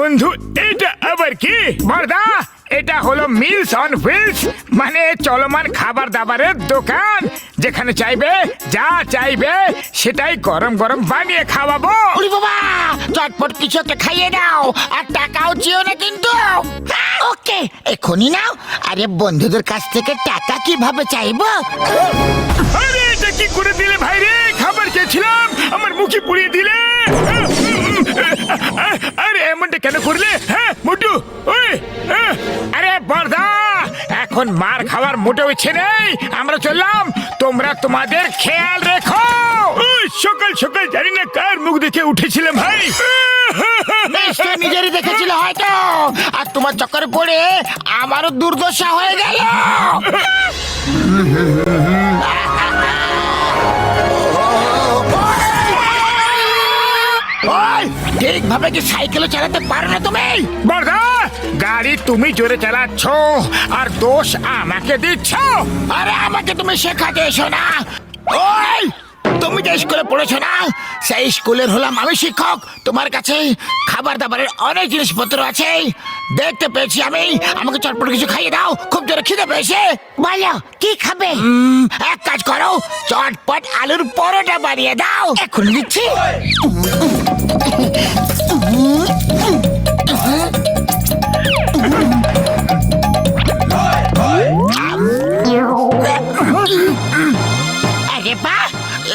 বন্ধু এটা আবার কি বড়দা? এটা হলো মিলস অন হুইলস, মানে চলমান খাবার দাবারের দোকান। যেখানে চাইবে যা চাইবে সেটাই গরম গরম বানিয়ে খাওয়াবো। ওরে বাবা, চটপট কিছু একটা খাইয়ে দাও, আর টাকাও চেও না কিন্তু। ওকে, এখনই নাও। আরে বন্ধুদের কাছ থেকে টাকা কিভাবে চাইবো? আরে এটা কি করে দিলে ভাই রে? খাবার খেয়েছিলাম, আমার মুখে পুড়িয়ে দিলে। আরে এমনটা কেন করলে? হ্যাঁ মোটু, ওই আরে বড়দা, এখন মার খাওয়ার মোটেও ইচ্ছে নেই। আমরা চললাম, তোমরা তোমাদের খেয়াল রেখো। সকাল সকাল জানি না কার মুখ দেখে উঠেছিলাম ভাই। নিজেরই দেখেছিল হয়তো, আর তোমার চক্করে পড়ে আমারও দুর্দশা হয়ে গেল। ঠিকভাবে কি সাইকেলও চালাতে পারো না তুমি? বড়দা, গাড়ি তুমি জোরে চালাচ্ছ আর দোষ আমাকে দিচ্ছ। আরে আমাকে তুমি শেখাতে এসো না। ওই তুমি যে স্কুলে পড়েছো না, সেই স্কুলের হলাম আমি শিক্ষক। তোমার কাছে খাবার দাবারের অনেক জিনিসপত্র আছে, দেখতে পেয়েছি আমি। আমাকে চটপট কিছু খাইয়ে দাও, খুব জোরে খিদে পেয়েছে। বলো কি খাবে? এক কাজ করো, চটপট আলুর পরোটা বানিয়ে দাও। এখন দিচ্ছি। আরে বাহ,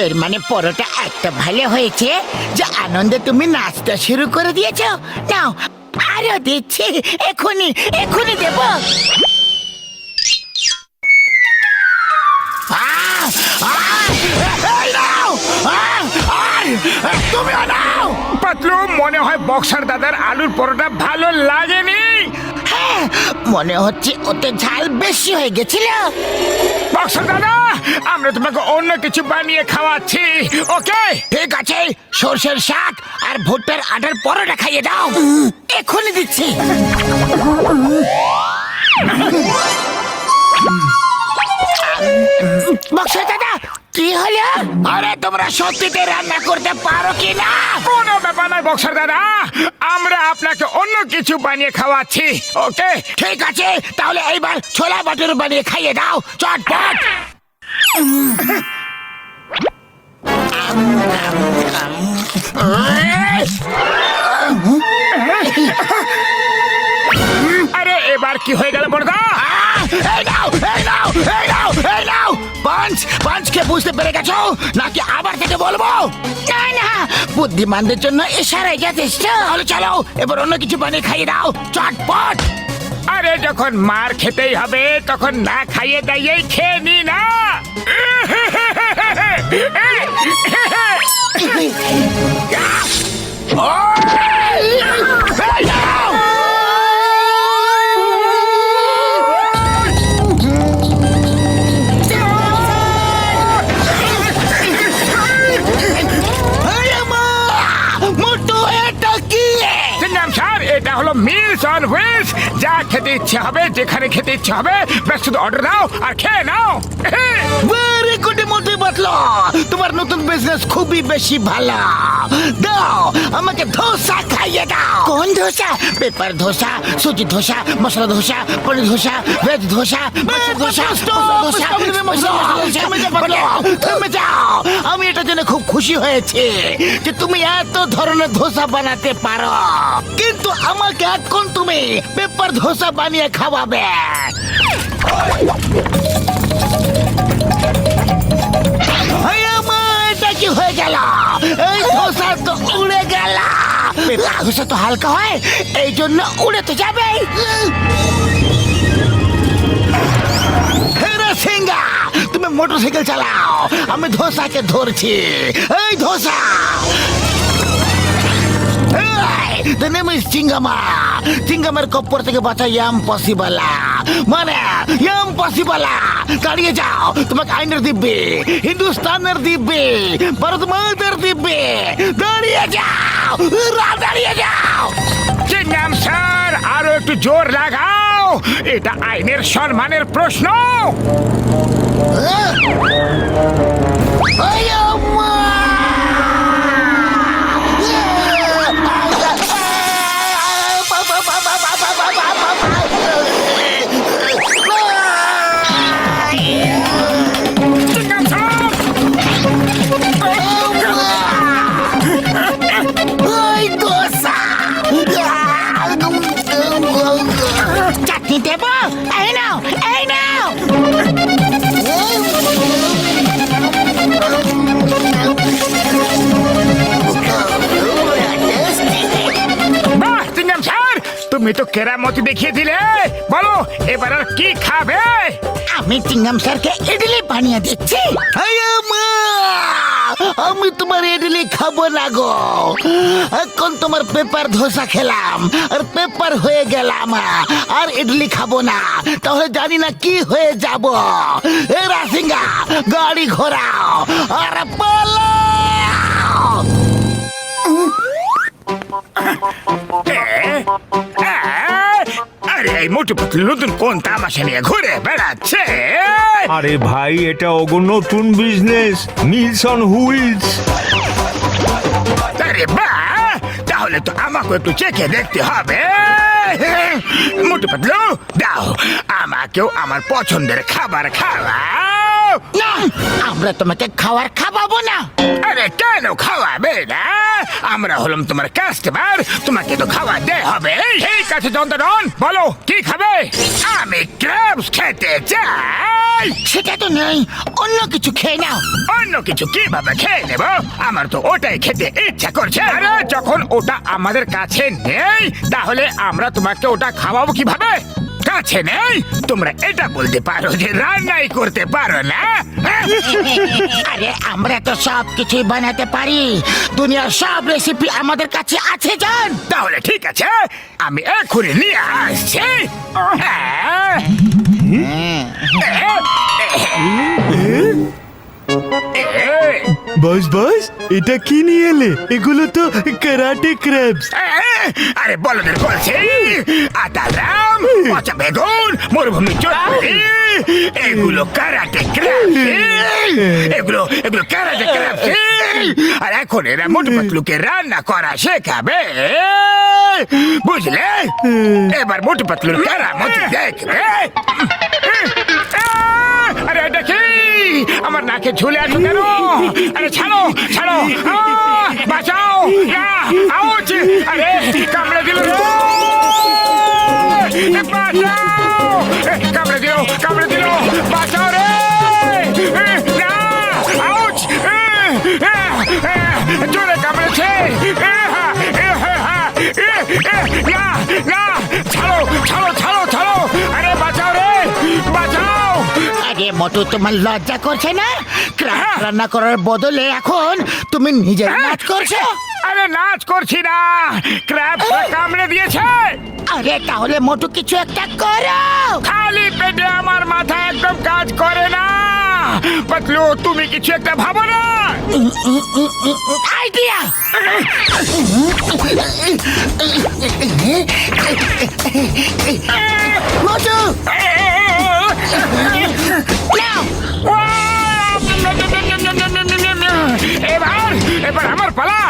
এর মানে পরোটা একটা ভালো হয়েছে যে আনন্দে তুমি নাচতে শুরু করে দিয়েছো। নাও আরো দিচ্ছি, এখনই এখনই দেব। তুমি নাও। পাতলু, মনে হয় বক্সার দাদার আলুর পরোটা ভালো লাগেনি। হ্যাঁ, মনে হচ্ছে ওতে ঝাল বেশি হয়ে গেছিল। বক্সার দাদা, আমরা তোমাকে অন্য কিছু বানিয়ে খাওয়াচ্ছি। ওকে ঠিক আছে, সর্ষের শাক আর ভুট্টার আটার পরোটা খাইয়ে দাও। এখনই দিচ্ছি। বক্সার দাদা, কি হলো? আরে তোমরা সত্যিতে রান্না করতে পারো কি না? কোনো ব্যাপার নয় বক্সার দাদা, আমরা আপনাকে অন্য কিছু বানিয়ে খাওয়াচ্ছি। ওকে ঠিক আছে, তাহলে এইবার ছোলা বাটুর বানিয়ে খাইয়ে দাও চটপট। আরে এবার কি হয়ে গেল বড়দা? পাঁচকে বুঝতে পেরে গেছো নাকি আবার থেকে বলবো? না না, বুদ্ধিমানদের জন্য ইশারাই যথেষ্ট। তাহলে চলো এবার অন্য কিছু বানিয়ে খাইয়ে দাও চটপট। আরে যখন মার খেতেই হবে তখন না খাইয়ে দাইয়েই খেয়ে নি না। এটা হলো মিলস অন হুইলস। যা খেতে ইচ্ছে হবে, যেখানে খেতে ইচ্ছে হবে, ব্যাস শুধু অর্ডার দাও আর খেয়ে নাও। ভেরি গুড মোটে বাতলো, তোমার নতুন বিজনেস খুবই বেশি ভালো। দাও আমাকে ধোসা খাইয়ে দাও। কোন ধোসা? পেপার ধোসা, সুজি ধোসা, মশলা ধোসা, পনির ধোসা, ভেজ ধোসা, থেমে যাও। আমি এটা জেনে খুব খুশি হয়েছি যে তুমি এত ধরনের ধোসা বানাতে পারো, কিন্তু আমাকে এখন তুমি পেপার ধোসা বানিয়ে খাওয়াবে। এটা কি হয়ে গেল? এই ধোসা তো উড়ে গেল। পেপার ধোসা তো হালকা হয়, এই জন্য উড়ে তো যাবে। সিংহা, তুমি মোটরসাইকেল চালাও, আমি ধোসাকে ধরছি। এই ধোসা, the name is চিঙ্গামা। চিঙ্গামের কপ্পর থেকে বাঁচা ইম্পসিবল, মানে ইম্পসিবল। দাঁড়িয়ে যাও, তোমাকে আইনের দিব্যে, হিন্দুস্তানের দিব্যে, ভারত মাতার দিব্যে, দাঁড়িয়ে যাও, দাঁড়িয়ে যাও। চিংগাম স্যার, আরো একটু জোর লাগাও, এটা আইনের সম্মানের প্রশ্ন। ওই আম্মা! চিংগাম স্যার, ওই গোসা! চাটনি দেব? এই নাও, এই নাও। বাহ চিংগাম স্যার, তুমি তো কেরামতি দেখিয়ে দিলে। বলো এবার আর কি খাবে? আমি চিংগাম স্যারকে ইডলি বানিয়ে দিচ্ছি। আমি তোমার ইডলি খাবো না গো, এখন তোমার পেপার ধোসা খেলাম আর পেপার হয়ে গেলাম, আর ইডলি খাবো না, তাহলে জানি না কি হয়ে যাব। এ রাসিঙ্গা, গাড়ি ঘোরাও আর পালাও। আরে এই মোটু পাতলু নতুন কোন তামাশা নিয়ে ঘুরে বেড়াচ্ছে? আরে ভাই, এটা ওগো নতুন বিজনেস, মিলস অন হুইলস। আরে বাহ, তাহলে তো আমাকে একটু চেখে দেখতে হবে। মোটু পাতলু, দাও আমাকেও আমার পছন্দের খাবার খাওয়াও। না, আমরা তোমাকে খাবার খাওয়াবো না। আরে কেন খাওয়াবে না? আমরা হলাম তোমার কাস্টমার, তোমাকে তো খাওয়াতে হবে। ঠিক আছে চন্দন, বলো কি খাবে? আমি ক্র্যাবস খেতে চাই। সেটা তো নেই, অন্য কিছু খেয়ে নাও। অন্য কিছু কিভাবে খেয়ে নেব? আমার তো ওটাই খেতে ইচ্ছা করছে। আরে যখন ওটা আমাদের কাছে নেই, তাহলে আমরা তোমাকে ওটা খাওয়াবো কিভাবে? কাছে নেই, তোমরা এটা বলতে পারো যে রান্নাই করতে পারো না। আরে আমরা তো সব কিছুই বানাতে পারি, দুনিয়ার সব রেসিপি আমাদের কাছে আছে জান। তাহলে ঠিক আছে, আমি এক্ষুনি নিয়ে আসছি। বস বস, এটা কি নিয়ে এলে? এগুলো তো ক্যারাটে ক্র্যাবস। আরে বলদের বলছি, আতারাম, পচা বেগুন, মরুভূমি চটপটি, এগুলো কারাটে ক্র্যাবস। এগুলো এগুলো কারাটে ক্র্যাবস। আর এখন এরা মোটু পাতলুকে রান্না করা শেখাবে, বুঝলে? এবার মোটু পাতলুর কেরামতি দেখবে। আরে এটা কি? আমার নাকে ঝুলে আছো কেন? আরে ছাড়ো ছাড়ো, বাঁচাও! আউচ! আরে কামড়ে দিল রে! বাঁচাও! কামড়ে দিল, কামড়ে দিল! বাঁচাও রে! না! আউচ! জোরে কামড়েছে! না! না! ছাড়ো ছাড়ো ছাড়ো ছাড়ো! আরে বাঁচাও রে! বাঁচাও! আরে মোটু, তোমার লজ্জা করছে না? ক্র্যাব রান্না করার বদলে এখন তুমি নিজের নাচ করছো। আরে নাচ করছি না, ক্র্যাব কামড়ে দিয়েছে। আরে তাহলে মোটু কিছু একটা করো। খালি পেটে আমার মাথা একদম কাজ করে না। পাতলু, তুমি কিছু একটা ভাবো না। আইডিয়া! মোটু, নাও। এবার এবার আমার পালা।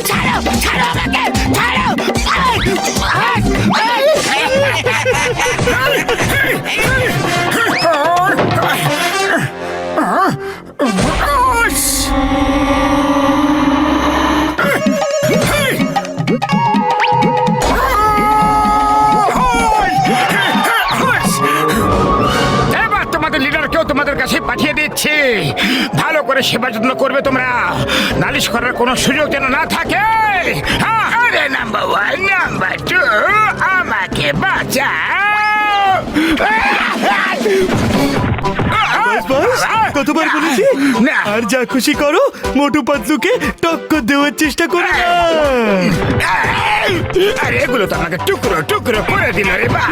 ছাড়ো, ছাড়ো আমাকে, ছাড়ো! তোমাদের কাছে পাঠিয়ে দিচ্ছি। ভালো করে সেবা যত্ন করবে তোমরা, নালিশ করার কোনো সুযোগ যেন না থাকে। হ্যাঁ, আরে নাম্বার 1 নাম্বার 2 আমাকে বাঁচাও। বাস কতবার বলেছি না। আর যা খুশি করো, মোটু পাতলুকে টক্কর দেওয়ার চেষ্টা করো না। আরে এগুলো তো আমাকে টুকরো টুকরো করে দিল রে বাবা।